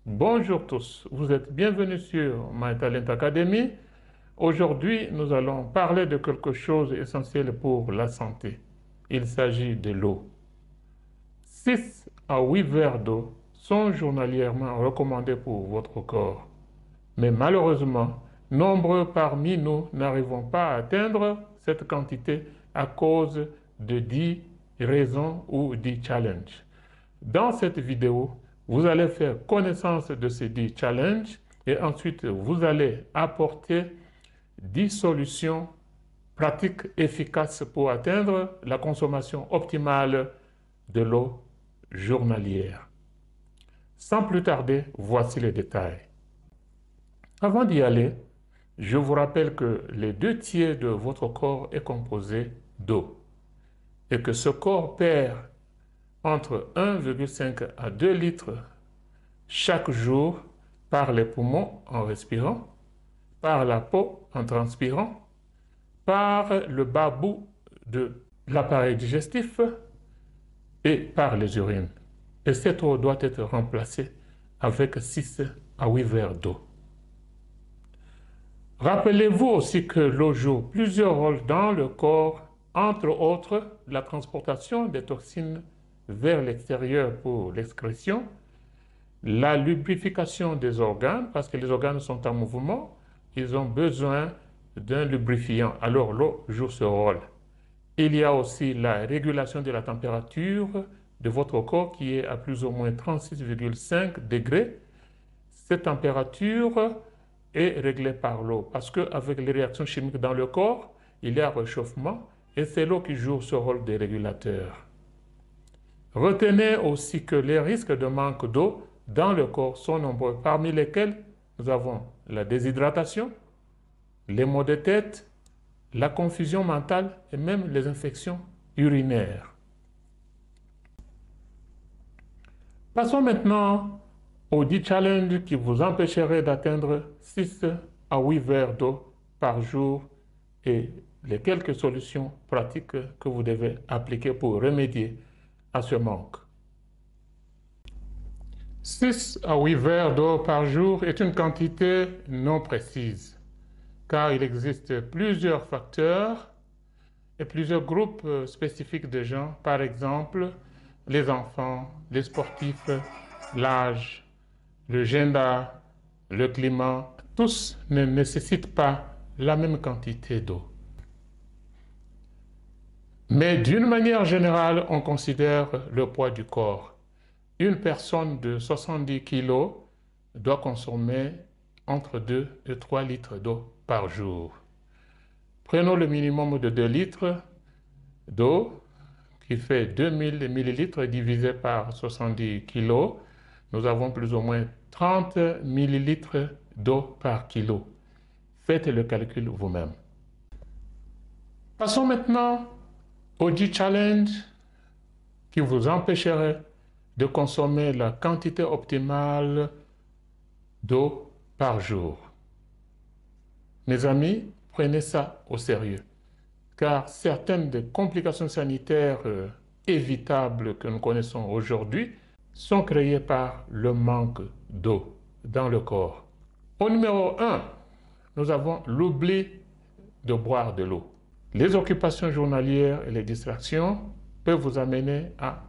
Bonjour tous, vous êtes bienvenus sur My Talent Academy. Aujourd'hui, nous allons parler de quelque chose d'essentiel pour la santé. Il s'agit de l'eau. 6 à 8 verres d'eau sont journalièrement recommandés pour votre corps. Mais malheureusement, nombreux parmi nous n'arrivons pas à atteindre cette quantité à cause de 10 raisons ou 10 challenges. Dans cette vidéo, vous allez faire connaissance de ces 10 challenges et ensuite vous allez apporter 10 solutions pratiques efficaces pour atteindre la consommation optimale de l'eau journalière. Sans plus tarder, voici les détails. Avant d'y aller, je vous rappelle que les 2 tiers de votre corps est composé d'eau et que ce corps perd entre 1,5 à 2 litres chaque jour par les poumons en respirant, par la peau en transpirant, par le bas bout de l'appareil digestif et par les urines. Et cette eau doit être remplacée avec 6 à 8 verres d'eau. Rappelez-vous aussi que l'eau joue plusieurs rôles dans le corps, entre autres la transportation des toxines vers l'extérieur pour l'excrétion, la lubrification des organes, parce que les organes sont en mouvement, ils ont besoin d'un lubrifiant, alors l'eau joue ce rôle. Il y a aussi la régulation de la température de votre corps qui est à plus ou moins 36,5 degrés. Cette température est réglée par l'eau, parce qu'avec les réactions chimiques dans le corps, il y a réchauffement et c'est l'eau qui joue ce rôle de régulateur. Retenez aussi que les risques de manque d'eau dans le corps sont nombreux, parmi lesquels nous avons la déshydratation, les maux de tête, la confusion mentale et même les infections urinaires. Passons maintenant aux 10 challenges qui vous empêcheraient d'atteindre 6 à 8 verres d'eau par jour et les quelques solutions pratiques que vous devez appliquer pour remédier à ce manque. 6 à 8 verres d'eau par jour est une quantité non précise, car il existe plusieurs facteurs et plusieurs groupes spécifiques de gens, par exemple les enfants, les sportifs, l'âge, le gender, le climat, tous ne nécessitent pas la même quantité d'eau. Mais d'une manière générale, on considère le poids du corps. Une personne de 70 kg doit consommer entre 2 et 3 litres d'eau par jour. Prenons le minimum de 2 litres d'eau, qui fait 2000 millilitres divisé par 70 kg. Nous avons plus ou moins 30 millilitres d'eau par kilo. Faites le calcul vous-même. Passons maintenant aux 10 challenges qui vous empêcheraient de consommer la quantité optimale d'eau par jour. Mes amis, prenez ça au sérieux, car certaines des complications sanitaires évitables que nous connaissons aujourd'hui sont créées par le manque d'eau dans le corps. Au numéro 1, nous avons l'oubli de boire de l'eau. Les occupations journalières et les distractions peuvent vous amener à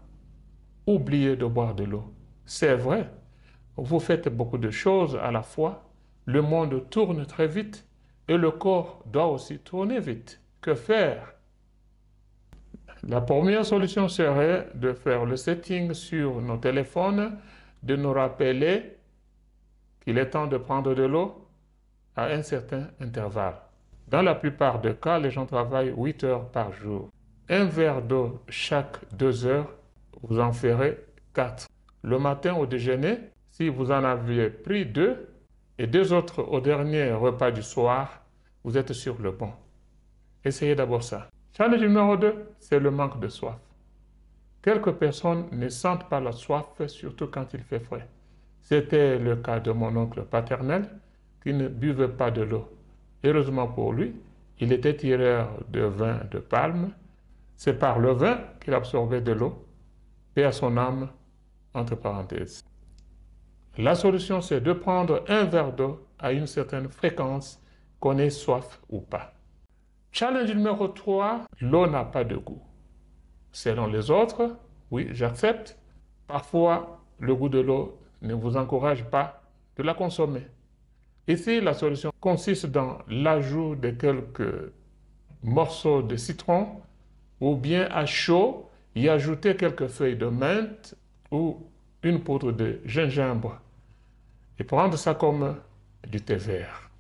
oublier de boire de l'eau. C'est vrai, vous faites beaucoup de choses à la fois, le monde tourne très vite et le corps doit aussi tourner vite. Que faire? La première solution serait de faire le setting sur nos téléphones, de nous rappeler qu'il est temps de prendre de l'eau à un certain intervalle. Dans la plupart des cas, les gens travaillent 8 heures par jour. Un verre d'eau chaque 2 heures, vous en ferez 4. Le matin au déjeuner, si vous en aviez pris 2 et 2 autres au dernier repas du soir, vous êtes sur le bon. Essayez d'abord ça. Challenge numéro 2, c'est le manque de soif. Quelques personnes ne sentent pas la soif, surtout quand il fait frais. C'était le cas de mon oncle paternel qui ne buvait pas de l'eau. Heureusement pour lui, il était tireur de vin de palme. C'est par le vin qu'il absorbait de l'eau. Paix à son âme, entre parenthèses. La solution, c'est de prendre un verre d'eau à une certaine fréquence, qu'on ait soif ou pas. Challenge numéro 3, l'eau n'a pas de goût. Selon les autres, oui, j'accepte. Parfois, le goût de l'eau ne vous encourage pas de la consommer. Ici, la solution consiste dans l'ajout de quelques morceaux de citron ou bien à chaud, y ajouter quelques feuilles de menthe ou une poudre de gingembre et prendre ça comme du thé vert.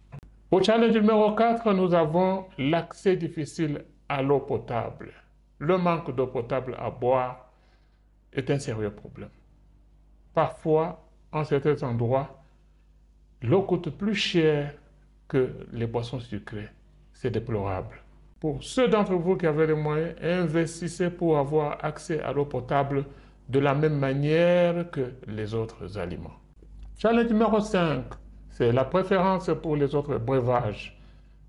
Au challenge numéro 4, nous avons l'accès difficile à l'eau potable. Le manque d'eau potable à boire est un sérieux problème. Parfois, en certains endroits, l'eau coûte plus cher que les boissons sucrées. C'est déplorable. Pour ceux d'entre vous qui avez les moyens, investissez pour avoir accès à l'eau potable de la même manière que les autres aliments. Challenge numéro 5, c'est la préférence pour les autres breuvages.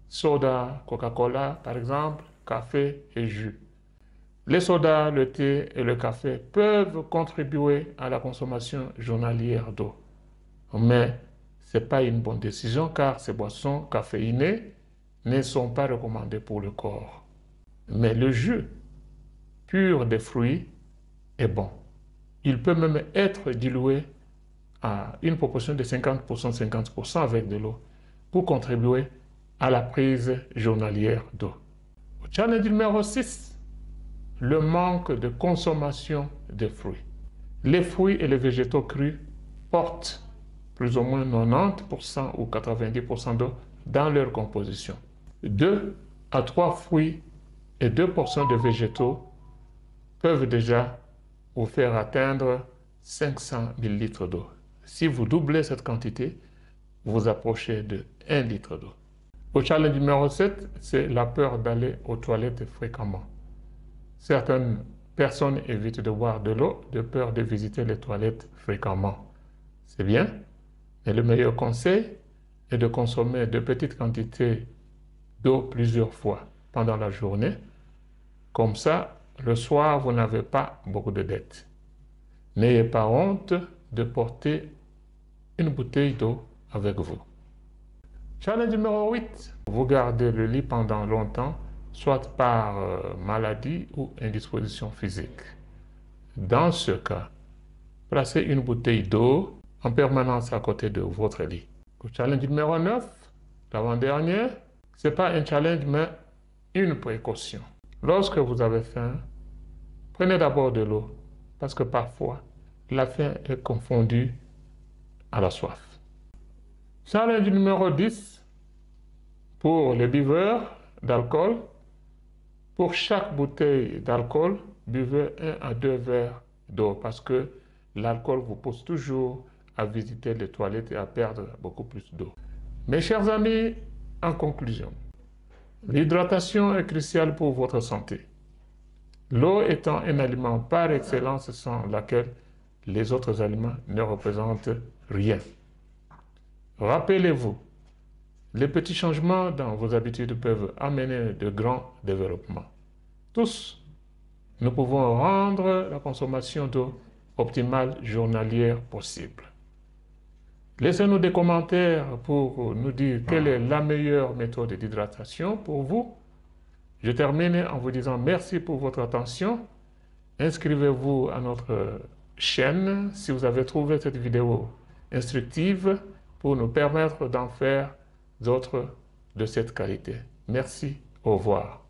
Soda, Coca-Cola par exemple, café et jus. Les sodas, le thé et le café peuvent contribuer à la consommation journalière d'eau. Mais ce n'est pas une bonne décision car ces boissons caféinées ne sont pas recommandées pour le corps. Mais le jus pur des fruits est bon. Il peut même être dilué à une proportion de 50%, 50% avec de l'eau pour contribuer à la prise journalière d'eau. Au challenge numéro 6, le manque de consommation de fruits. Les fruits et les végétaux crus portent plus ou moins 90% ou 90% d'eau dans leur composition. 2 à 3 fruits et 2 portions de végétaux peuvent déjà vous faire atteindre 500 ml d'eau. Si vous doublez cette quantité, vous approchez de 1 litre d'eau. Au challenge numéro 7, c'est la peur d'aller aux toilettes fréquemment. Certaines personnes évitent de boire de l'eau de peur de visiter les toilettes fréquemment. C'est bien, mais le meilleur conseil est de consommer de petites quantités d'eau plusieurs fois pendant la journée. Comme ça, le soir, vous n'avez pas beaucoup de dettes. N'ayez pas honte de porter une bouteille d'eau avec vous. Challenge numéro 8. Vous gardez le lit pendant longtemps, soit par maladie ou indisposition physique. Dans ce cas, placez une bouteille d'eau en permanence à côté de votre lit. Au challenge numéro 9, l'avant-dernier, ce n'est pas un challenge mais une précaution. Lorsque vous avez faim, prenez d'abord de l'eau parce que parfois la faim est confondue à la soif. Challenge numéro 10, pour les buveurs d'alcool, pour chaque bouteille d'alcool, buvez 1 à 2 verres d'eau parce que l'alcool vous pousse toujours à visiter les toilettes et à perdre beaucoup plus d'eau. Mes chers amis, en conclusion, l'hydratation est cruciale pour votre santé. L'eau étant un aliment par excellence sans laquelle les autres aliments ne représentent rien. Rappelez-vous, les petits changements dans vos habitudes peuvent amener de grands développements. Tous, nous pouvons rendre la consommation d'eau optimale journalière possible. Laissez-nous des commentaires pour nous dire quelle est la meilleure méthode d'hydratation pour vous. Je termine en vous disant merci pour votre attention. Inscrivez-vous à notre chaîne si vous avez trouvé cette vidéo instructive pour nous permettre d'en faire d'autres de cette qualité. Merci, au revoir.